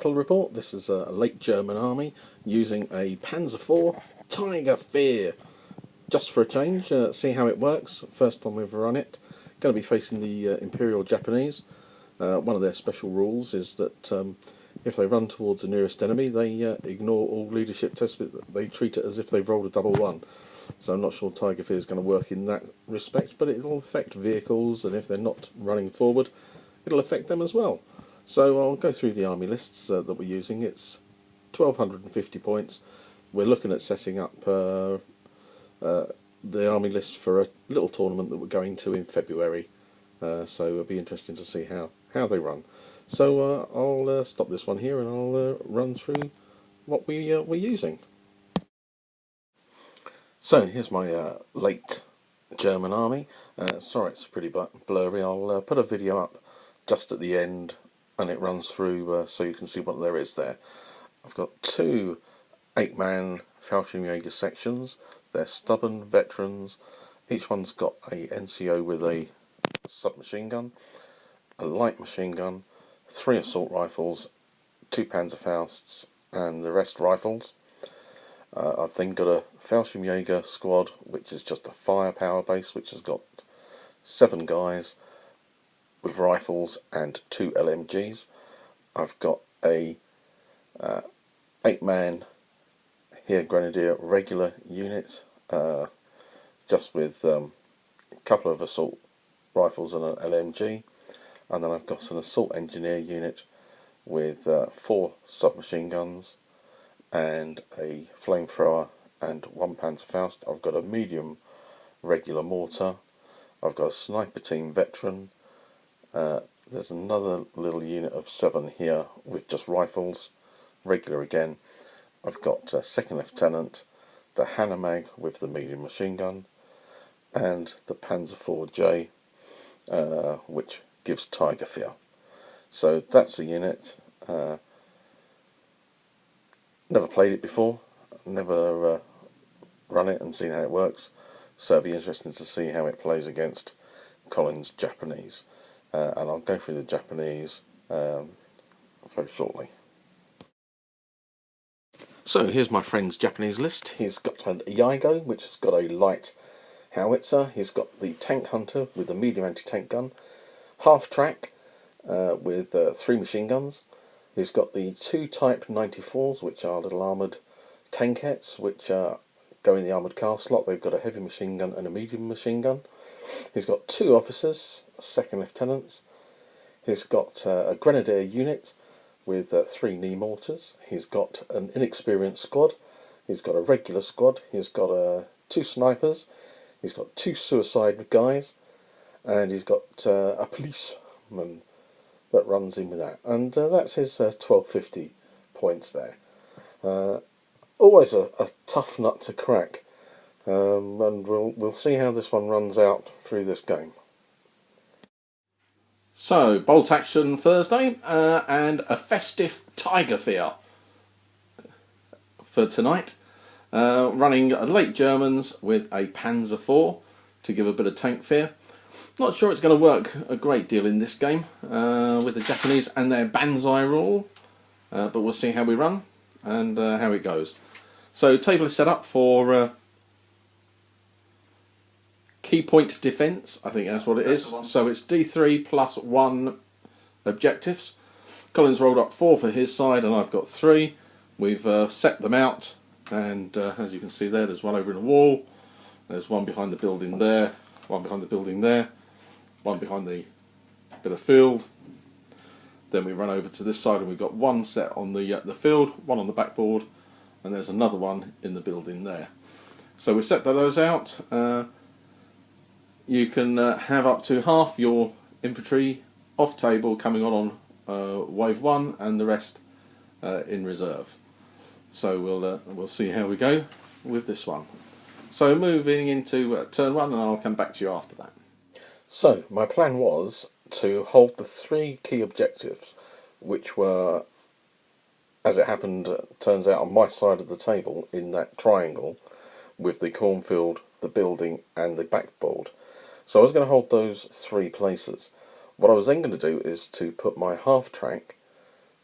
battle report. This is a late German army using a Panzer IV Tiger Fear. Just for a change, see how it works. First time we've run it. Going to be facing the Imperial Japanese. One of their special rules is that if they run towards the nearest enemy, they ignore all leadership tests. They treat it as if they've rolled a double one. So I'm not sure Tiger Fear is going to work in that respect, but it will affect vehicles, and if they're not running forward, it'll affect them as well. So I'll go through the army lists that we're using. It's 1250 points. We're looking at setting up the army list for a little tournament that we're going to in February. So it'll be interesting to see how they run. So I'll stop this one here and I'll run through what we're using. So here's my late German army. Sorry it's pretty blurry. I'll put a video up just at the end and it runs through so you can see what there is there. I've got two 8-man Fallschirmjäger sections. They're stubborn veterans. Each one's got a NCO with a submachine gun, a light machine gun, 3 assault rifles, 2 Panzerfausts, and the rest rifles. I've then got a Fallschirmjäger squad, which is just a firepower base, which has got 7 guys with rifles and 2 LMGs. I've got a 8-man Heer Grenadier regular unit, just with a couple of assault rifles and an LMG, and then I've got an assault engineer unit with 4 submachine guns and a flamethrower and 1 Panzerfaust. I've got a medium regular mortar. I've got a sniper team veteran. There's another little unit of 7 here with just rifles, regular again. I've got a second lieutenant, the Hanomag with the medium machine gun, and the Panzer IV J, which gives Tiger Fear. So that's the unit. Never played it before, never run it and seen how it works, so it'll be interesting to see how it plays against Colin's Japanese. And I'll go through the Japanese very shortly. So here's my friend's Japanese list. He's got a Yaigo, which has got a light howitzer. He's got the Tank Hunter with the medium anti-tank gun, half track with 3 machine guns. He's got the 2 Type 94s, which are little armoured tankettes, which go in the armoured car slot. They've got a heavy machine gun and a medium machine gun. He's got 2 officers, second lieutenants. He's got a grenadier unit with 3 knee mortars. He's got an inexperienced squad. He's got a regular squad. He's got 2 snipers. He's got 2 suicide guys, and he's got a policeman that runs in with that. And that's his 1250 points there. Always a tough nut to crack. And we'll see how this one runs out through this game. So, bolt action Thursday and a festive Tiger Fear for tonight. Running late Germans with a Panzer IV to give a bit of tank fear. Not sure it's going to work a great deal in this game with the Japanese and their Banzai rule, but we'll see how we run and how it goes. So, table is set up for key point defence, I think that's what it is. So it's D3 plus 1 objectives. Colin's rolled up 4 for his side and I've got 3. We've set them out, and as you can see there's one over in the wall, there's one behind the building there, one behind the building there, one behind the bit of field. Then we run over to this side and we've got 1 set on the field, 1 on the backboard, and there's another one in the building there. So we set those out. You can have up to half your infantry off table coming on wave 1 and the rest in reserve. So we'll see how we go with this one. So moving into turn 1, and I'll come back to you after that. So my plan was to hold the 3 key objectives, which were, as it happened, turns out on my side of the table in that triangle with the cornfield, the building and the backboard. So I was going to hold those 3 places. What I was then going to do is to put my half track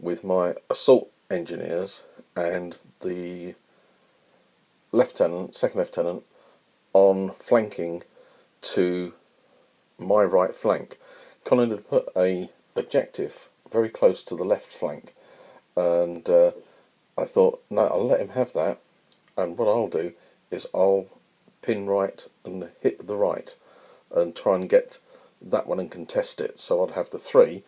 with my assault engineers and the lieutenant, second lieutenant, on flanking to my right flank. Colin had put a objective very close to the left flank, and I thought, no, I'll let him have that, and what I'll do is I'll pin right and hit the right and try and get that one and contest it. So I'd have the 3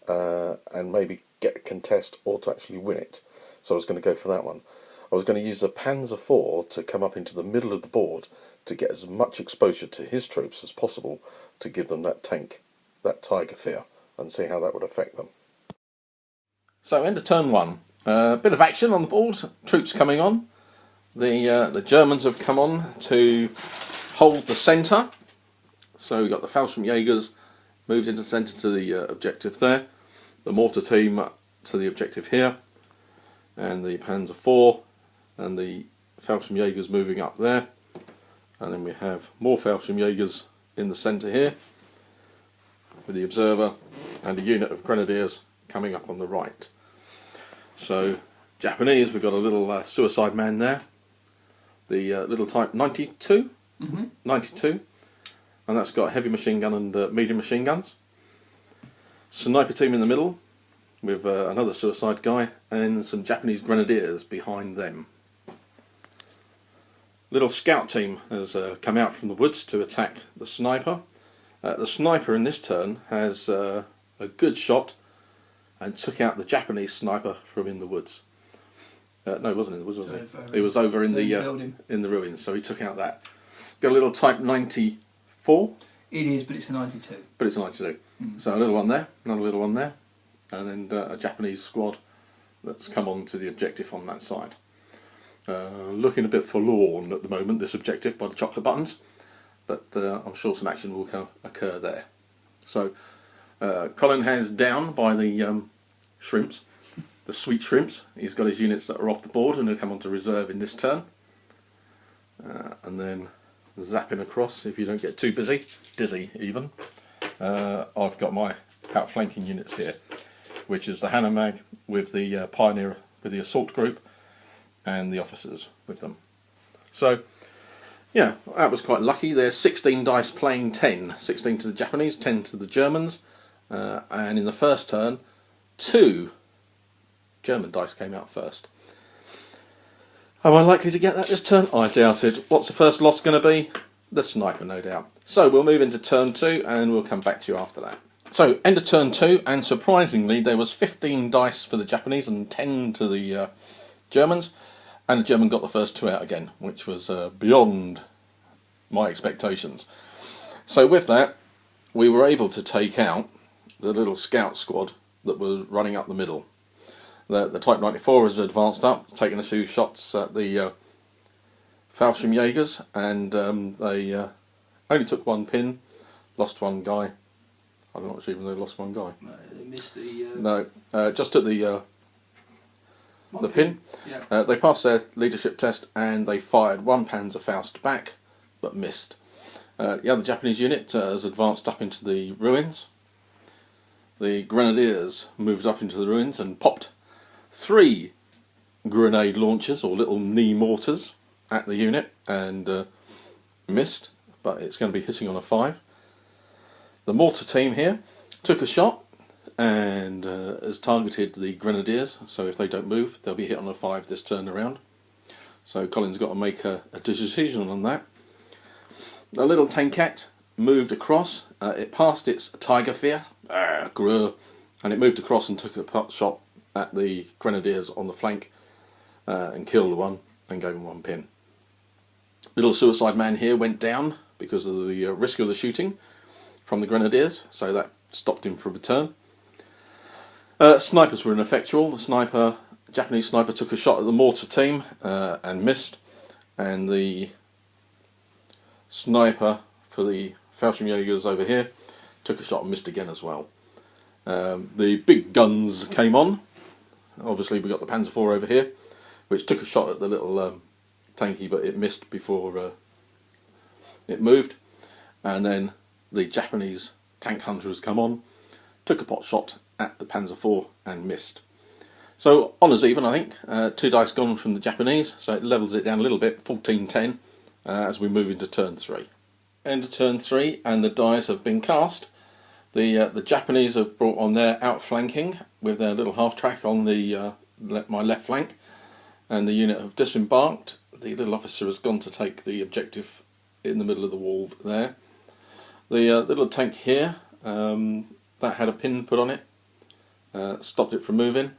and maybe get a contest or to actually win it. So I was going to go for that one. I was going to use the Panzer IV to come up into the middle of the board to get as much exposure to his troops as possible to give them that tank, that Tiger fear, and see how that would affect them. So end of turn 1. A bit of action on the board, troops coming on. The Germans have come on to hold the centre. So we've got the Fallschirmjägers moved into the centre to the objective there. The mortar team to the objective here. And the Panzer IV and the Fallschirmjägers moving up there. And then we have more Fallschirmjägers in the centre here, with the observer and a unit of grenadiers coming up on the right. So Japanese, we've got a little suicide man there, the little Type 92, 92, and that's got heavy machine gun and medium machine guns. Sniper team in the middle with another suicide guy and some Japanese grenadiers behind them. Little scout team has come out from the woods to attack the sniper. The sniper in this turn has a good shot and took out the Japanese sniper from in the woods. No, it wasn't in the woods, was it? It was over in the ruins, so he took out that. Got a little Type 94. It is, but it's a 92. But it's a 92. So a little one there, another little one there, and then a Japanese squad that's come on to the objective on that side. Looking a bit forlorn at the moment, this objective, by the chocolate buttons, but I'm sure some action will occur there. So Colin has down by the shrimps, the sweet shrimps. He's got his units that are off the board and will come on to reserve in this turn. And then zapping across if you don't get too dizzy even. I've got my outflanking units here, which is the Hanomag with the Pioneer, with the assault group, and the officers with them. So yeah, that was quite lucky. There's 16 dice playing 10. 16 to the Japanese, 10 to the Germans. And in the first turn, 2 German dice came out first. Am I likely to get that this turn? I doubt it. What's the first loss going to be? The sniper, no doubt. So we'll move into turn 2 and we'll come back to you after that. So end of turn 2, and surprisingly there was 15 dice for the Japanese and 10 to the Germans. And the German got the first 2 out again, which was beyond my expectations. So with that, we were able to take out the little scout squad that was running up the middle. The Type 94 has advanced up, taken a few shots at the Fallschirmjägers, and they only took 1 pin, lost 1 guy. I'm not sure even they lost 1 guy. No, they missed the... No, just took the pin. Yeah. They passed their leadership test and they fired 1 Panzerfaust back, but missed. The other Japanese unit has advanced up into the ruins. The grenadiers moved up into the ruins and popped 3 grenade launchers, or little knee mortars, at the unit, and missed, but it's going to be hitting on a 5. The mortar team here took a shot and has targeted the grenadiers, so if they don't move they'll be hit on a 5 this turn around. So Colin's got to make a decision on that. The little tankette moved across, it passed its Tiger fear, and it moved across and took a pot shot at the grenadiers on the flank and killed 1 and gave him 1 pin. Little suicide man here went down because of the risk of the shooting from the grenadiers, so that stopped him from a turn. Snipers were ineffectual. The Japanese sniper took a shot at the mortar team and missed, and the sniper for the Fallschirmjägers over here took a shot and missed again as well. The big guns came on. Obviously we got the Panzer IV over here, which took a shot at the little tanky, but it missed before it moved. And then the Japanese tank hunter has come on, took a pot shot at the Panzer IV and missed. So honours even, I think. 2 dice gone from the Japanese, so it levels it down a little bit, 14-10, as we move into turn 3. End of turn 3, and the dice have been cast. The Japanese have brought on their outflanking with their little half track on the my left flank, and the unit have disembarked. The little officer has gone to take the objective in the middle of the wall there. The little tank here, that had a pin put on it, stopped it from moving.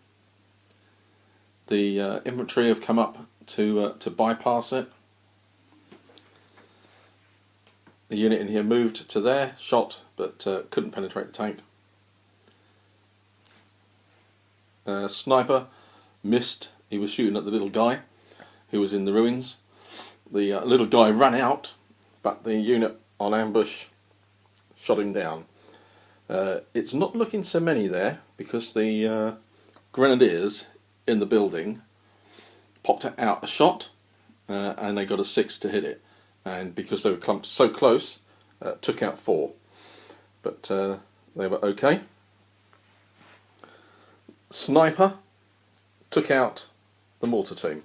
The infantry have come up to bypass it. The unit in here moved to there, shot, but couldn't penetrate the tank. Sniper missed. He was shooting at the little guy who was in the ruins. The little guy ran out, but the unit on ambush shot him down. It's not looking so many there because the grenadiers in the building popped out a shot and they got a 6 to hit it. And because they were clumped so close, took out 4. But they were okay. Sniper took out the mortar team.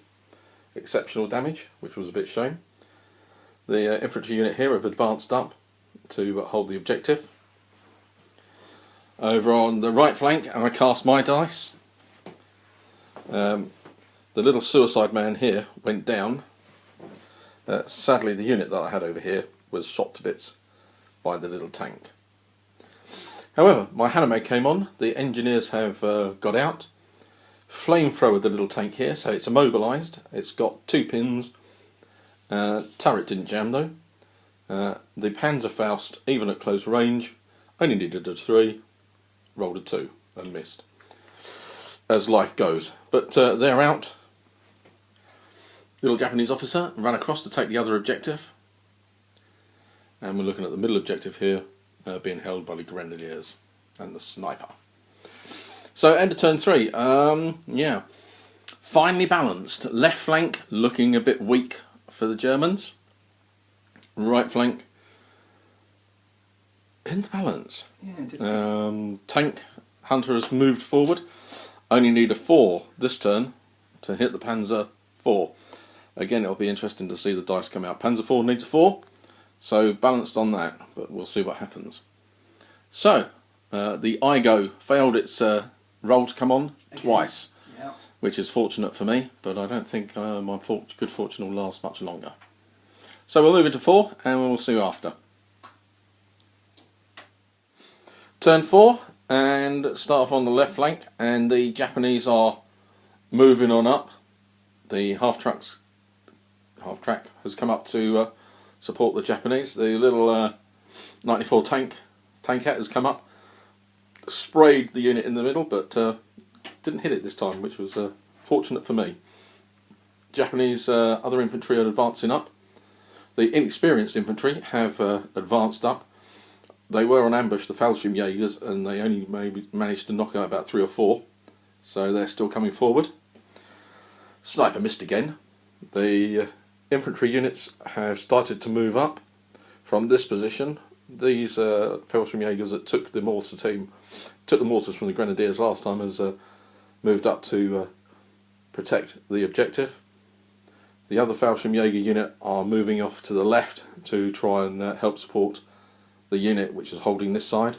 Exceptional damage, which was a bit shame. The infantry unit here have advanced up to hold the objective. Over on the right flank, and I cast my dice. The little suicide man here went down. Sadly, the unit that I had over here was shot to bits by the little tank. However, my Haname came on. The engineers have got out. Flamethrower the little tank here, so it's immobilised. It's got 2 pins. Turret didn't jam though. The Panzerfaust, even at close range, only needed a 3, rolled a 2 and missed. As life goes. But they're out. Little Japanese officer ran across to take the other objective, and we're looking at the middle objective here being held by the grenadiers and the sniper. So end of turn 3. Yeah, finely balanced. Left flank looking a bit weak for the Germans. Right flank in the balance. Yeah, tank hunter has moved forward. Only need a 4 this turn to hit the Panzer 4. Again, it'll be interesting to see the dice come out. Panzer 4 needs a 4, so balanced on that, but we'll see what happens. So, the IGO failed its roll to come on twice, yeah. which is fortunate for me, but I don't think my good fortune will last much longer. So we'll move into 4, and we'll see you after. Turn 4, and start off on the left flank, and the Japanese are moving on up. The half track has come up to support the Japanese. The little 94 tankette has come up, sprayed the unit in the middle, but didn't hit it this time, which was fortunate for me. Japanese other infantry are advancing up. The inexperienced infantry have advanced up. They were on ambush, the Fallschirmjägers, and they only managed to knock out about 3 or 4, so they're still coming forward. Sniper missed again. The infantry units have started to move up from this position. These Fallschirmjägers that took the mortars from the grenadiers last time, has moved up to protect the objective. The other Fallschirmjäger unit are moving off to the left to try and help support the unit which is holding this side.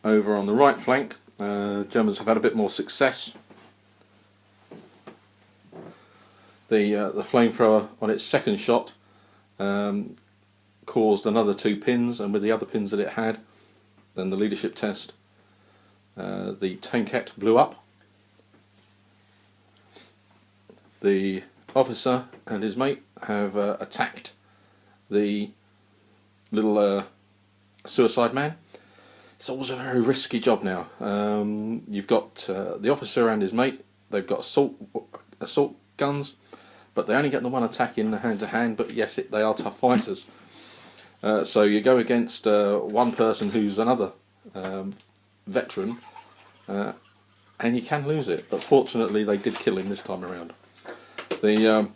Over on the right flank, Germans have had a bit more success. The flamethrower on its second shot caused another 2 pins, and with the other pins that it had, then the leadership test, the tankette blew up. The officer and his mate have attacked the little suicide man. It's always a very risky job now. You've got the officer and his mate. They've got assault guns, but they only get the one attack in the hand-to-hand. But yes, they are tough fighters. So you go against one person who's another veteran, and you can lose it. But fortunately, they did kill him this time around. The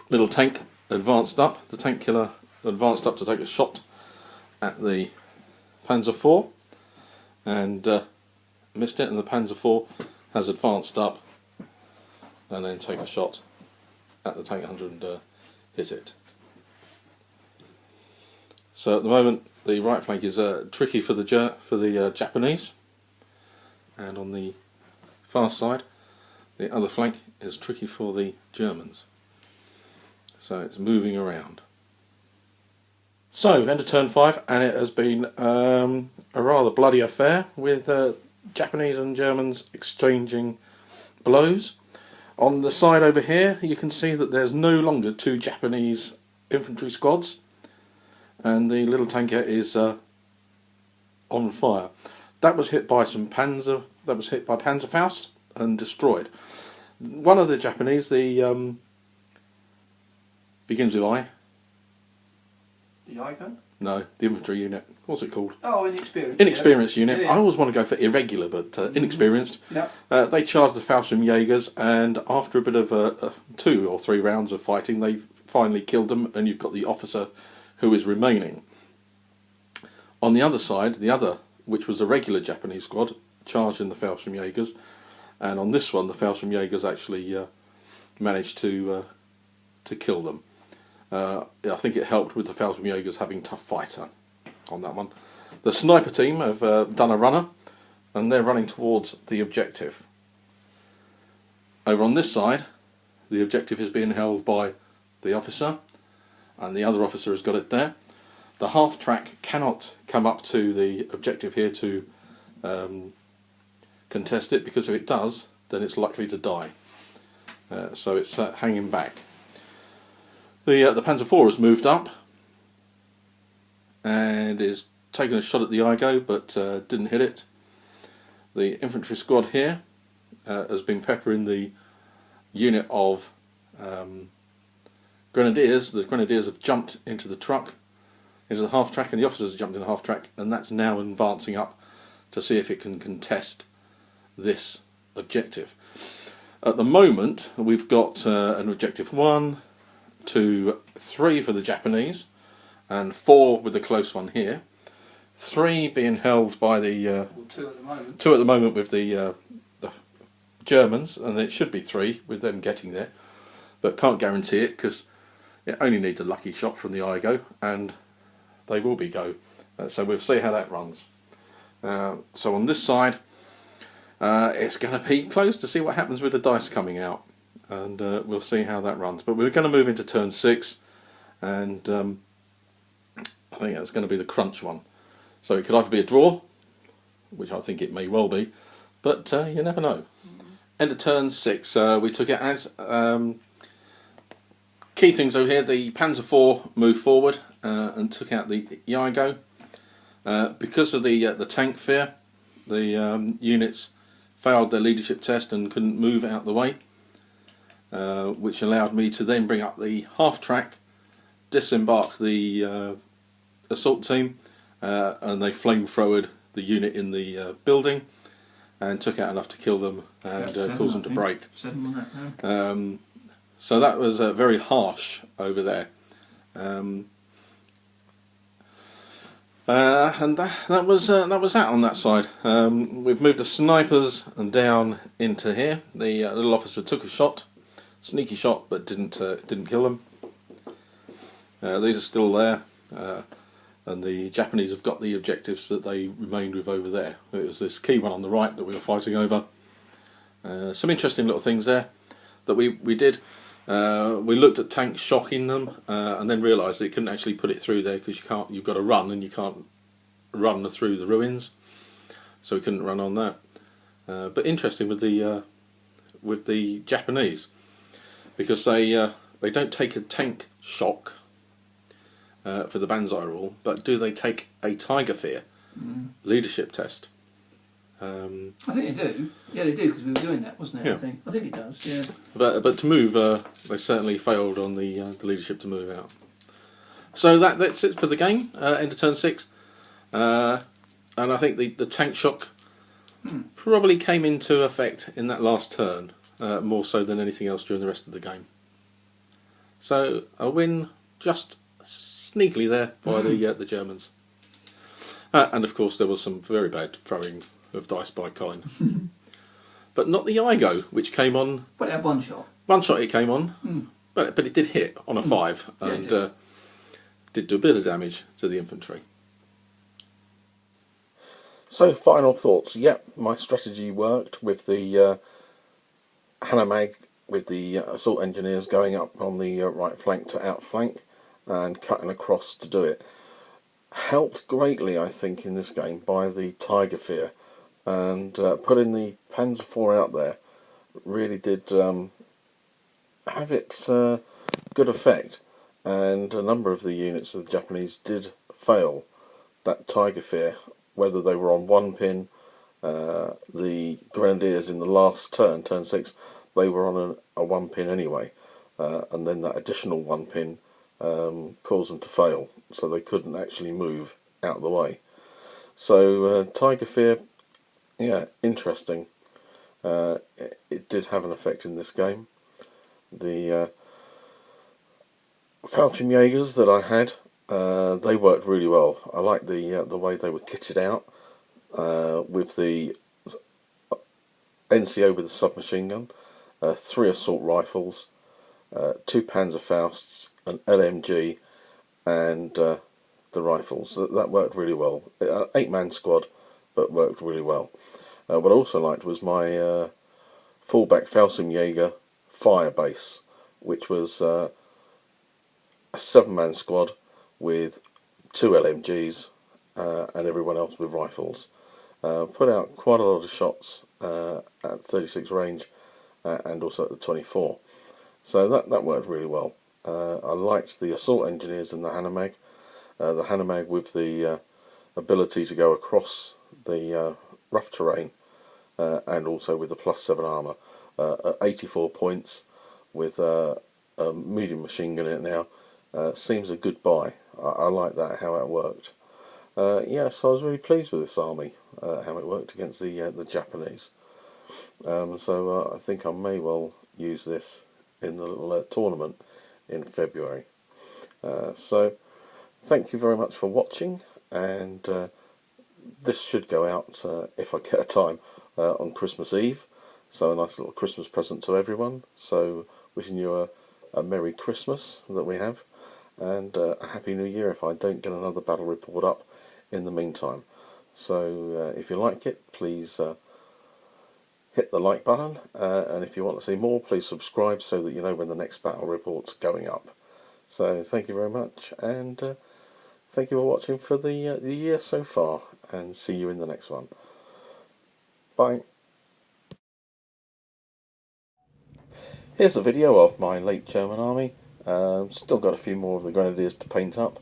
little tank advanced up. The tank killer advanced up to take a shot at the Panzer IV. and missed it, and the Panzer IV has advanced up and then take a shot at the tank hunter and hit it. So at the moment the right flank is tricky for the Japanese, and on the far side the other flank is tricky for the Germans. So it's moving around. So into turn 5, and it has been a rather bloody affair with Japanese and Germans exchanging blows. On the side over here you can see that there's no longer 2 Japanese infantry squads, and the little tanker is on fire. That was hit by Panzerfaust and destroyed. One of the Japanese, the begins with I. The eye gun? No, the infantry unit. What's it called? Oh, inexperienced. Inexperienced unit. Yeah. I always want to go for irregular, but inexperienced. Yeah. They charged the Fallschirm Jaegers, and after a bit of 2 or 3 rounds of fighting, they finally killed them, and you've got the officer who is remaining. On the other side, the other, which was a regular Japanese squad, charged in the Fallschirm Jaegers, and on this one, the Fallschirm Jaegers actually managed to kill them. I think it helped with the Fallschirm Jaegers having tough fighter on that one. The sniper team have done a runner, and they're running towards the objective. Over on this side, the objective is being held by the officer, and the other officer has got it there. The half track cannot come up to the objective here to contest it, because if it does, then it's likely to die. So it's hanging back. The Panzer IV has moved up and is taking a shot at the IGO, but didn't hit it. The infantry squad here has been peppering the unit of grenadiers. The grenadiers have jumped into the truck, into the half track, and the officers have jumped in the half track, and that's now advancing up to see if it can contest this objective. At the moment we've got an objective 1, 2, 3 for the Japanese, and 4 with the close one here. 3 being held by the 2 at the moment. 2 at the moment with the Germans, and it should be 3 with them getting there, but can't guarantee it because it only needs a lucky shot from the IGO, and they will be go. So we'll see how that runs. So on this side, it's going to be close to see what happens with the dice coming out, and we'll see how that runs. But we're going to move into turn 6, and I think that's going to be the crunch one. So it could either be a draw, which I think it may well be, but you never know. End of turn 6, we took it as key things over here. The Panzer IV moved forward and took out the Yago. Because of the tank fear, the units failed their leadership test and couldn't move out of the way, which allowed me to then bring up the half track, disembark the assault team, and they flamethrowered the unit in the building and took out enough to kill them and cause them to break. 7 on that. So that was very harsh over there. And that was that on that side. We've moved the snipers and down into here. The little officer took a shot, sneaky shot, but didn't kill them. These are still there, and the Japanese have got the objectives that they remained with over there. It was this key one on the right that we were fighting over. Some interesting little things there that we did. We looked at tanks shocking them, and then realised that you couldn't actually put it through there because you've got to run, and you can't run through the ruins, so we couldn't run on that. But interesting with the Japanese, because they don't take a tank shock for the Banzai rule, but do they take a Tiger Fear leadership test? I think they do. Yeah, they do, because we were doing that, wasn't it? Yeah. I think it does. Yeah. But to move, they certainly failed on the leadership to move out. So that's it for the game. End of turn 6, and I think the tank shock probably came into effect in that last turn, more so than anything else during the rest of the game. So a win just sneakily there by the Germans. And of course there was some very bad throwing of dice by Colin. But not the Igo, which came on... But it had one shot. One shot it came on, but it did hit on a 5 and did do a bit of damage to the infantry. So, final thoughts. Yep, my strategy worked with the Hanomag, with the assault engineers going up on the right flank to outflank and cutting across to do it. Helped greatly, I think, in this game by the Tiger Fear, and putting the Panzer IV out there really did have its good effect, and a number of the units of the Japanese did fail that Tiger Fear, whether they were on one pin. The Grenadiers in the last turn, turn 6, they were on a one pin anyway, and then that additional one pin caused them to fail, so they couldn't actually move out of the way. So Tiger Fear, yeah, interesting. It did have an effect in this game. The Falchion Jaegers that I had, they worked really well. I liked the way they were kitted out, with the NCO with the submachine gun, 3 assault rifles, 2 Panzerfausts, an LMG, and the rifles. That worked really well. 8-man squad, but worked really well. What I also liked was my fullback Fallschirmjäger fire base, which was a 7-man squad with 2 LMGs and everyone else with rifles. Put out quite a lot of shots at 36 range and also at the 24. So that worked really well. I liked the assault engineers in the Hanomag. The Hanomag with the ability to go across the rough terrain, and also with the +7 armour. At 84 points with a medium machine gun in it now, seems a good buy. I like that, how it worked. Yes, I was really pleased with this army, how it worked against the Japanese. So I think I may well use this in the little tournament in February. So thank you very much for watching, and this should go out, if I get a time, on Christmas Eve. So a nice little Christmas present to everyone. So wishing you a Merry Christmas that we have, and a Happy New Year if I don't get another battle report up in the meantime. So if you like it, please hit the like button, and if you want to see more, please subscribe so that you know when the next battle report's going up. So thank you very much, and thank you for watching for the year so far, and see you in the next one. Bye. Here's a video of my late German army. Still got a few more of the Grenadiers to paint up,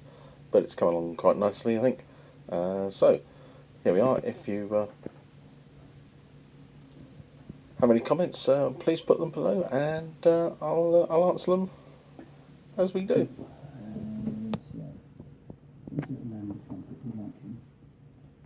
but it's coming along quite nicely, I think. So here we are. If you have any comments, please put them below, and I'll answer them as we do.